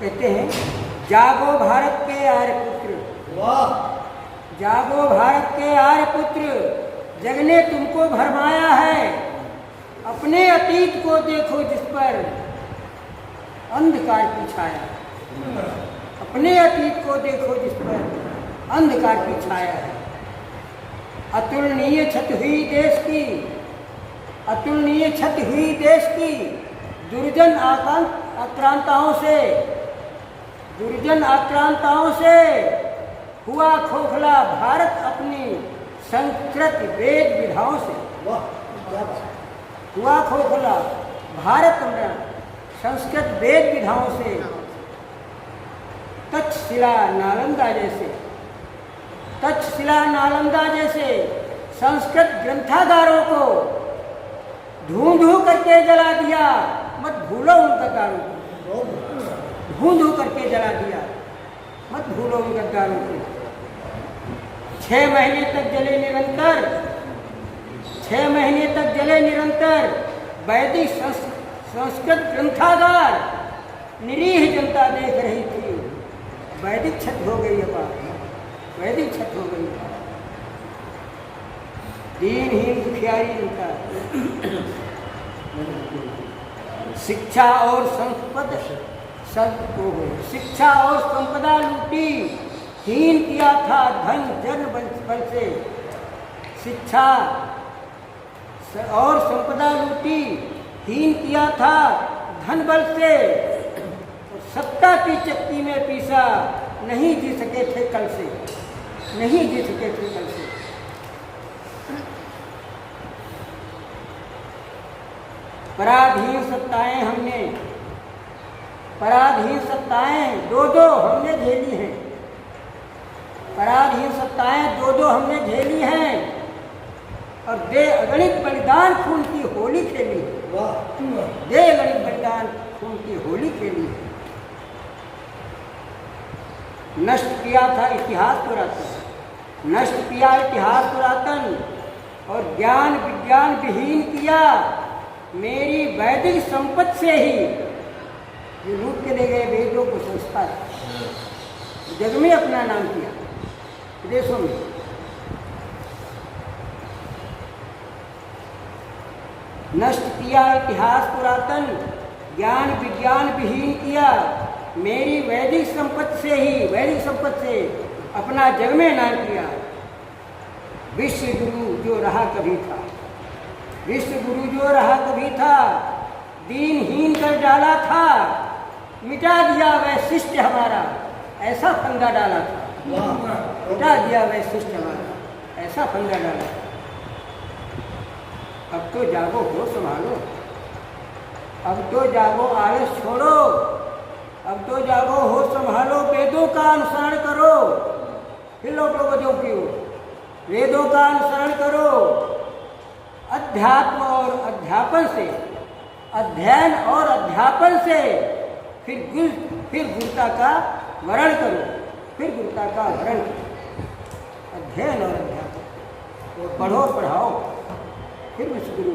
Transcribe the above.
कहते हैं, जागो भारत के आर्यपुत्र, वाह, जागो भारत के आर्यपुत्र, जग ने तुमको भरमाया है। अपने अतीत को देखो जिस पर अंधकार की छाया, अपने अतीत को देखो जिस पर अंधकार की छाया है। अतुलनीय क्षति हुई देश की, अतुलनीय क्षति हुई देश की, दुर्जन आक्रांताओं से, दुर्जन आक्रांताओं से हुआ खोखला भारत अपनी संस्कृत वेद विधाओं से। वाह, क्या बात। हुआ खोखला भारत में संस्कृत वेद विधाओं से, तक्षशिला नालंदा जैसे, तक्षशिला नालंदा जैसे संस्कृत ग्रंथागारों को धूं करके जला दिया। मत भूलो उन गद्दारों को, धूं करके जला दिया, मत भूलो उन गद्दारों को। 6 महीने तक जले निरंतर, 6 महीने तक जले निरंतर वैदिक संस्कृत ग्रंथागार। निरीह जनता देख रही थी। वैदिक छत हो गई है बात, वैदिक छत हो गई। दीनहीन दुखियारी जनता, शिक्षा और संपद सब हो गई, शिक्षा और संपदा लूटी, हीन किया था धन जन बल से। शिक्षा और संपदा लूटी, हीन किया था धन बल से। सत्ता की चक्की में पीसा, नहीं जी सके थे कल से, नहीं जी सके थे कल से। पराधीन सत्ताएं हमने, पराधीन सत्ताएं दो हमने झेली हैं, पराधीन सत्ताएं दो हमने झेली हैं, और दे अगणित बलिदान खून की होली खेली। वाह, दे अगणित बलिदान खून की होली खेली। नष्ट किया था इतिहास पुरातन, नष्ट किया इतिहास पुरातन, और ज्ञान विज्ञान विहीन किया मेरी वैदिक संपत्ति से ही। जो लूट के ले गए वेदों को संस्था जग में अपना नाम किया, विदेशों में। नष्ट किया इतिहास पुरातन, ज्ञान विज्ञान विहीन किया मेरी वैदिक संपत्ति से ही, वैदिक संपत्ति से अपना जग में नाम किया। विश्व गुरु जो रहा कभी था, विश्व गुरु जो रहा कभी था, दीनहीन कर डाला था, मिटा दिया वह शिष्ट हमारा, ऐसा फंदा डाला था। मिटा दिया वह शिष्ट हमारा, ऐसा फंदा डाला था। अब तो जागो, होश संभालो, अब तो जागो, आलस छोड़ो, अब तो जागो, होश संभालो, वेदों का अनुसरण करो। फिर लौटो बजो की ओर, वेदों का अनुसरण करो। अध्यात्म और अध्यापन से, अध्ययन और अध्यापन से फिर गुरुता का वरण करो, फिर गुरुता का वरण करो। अध्ययन और अध्यापन, पढ़ो पढ़ाओ, फिर विश्व गुरु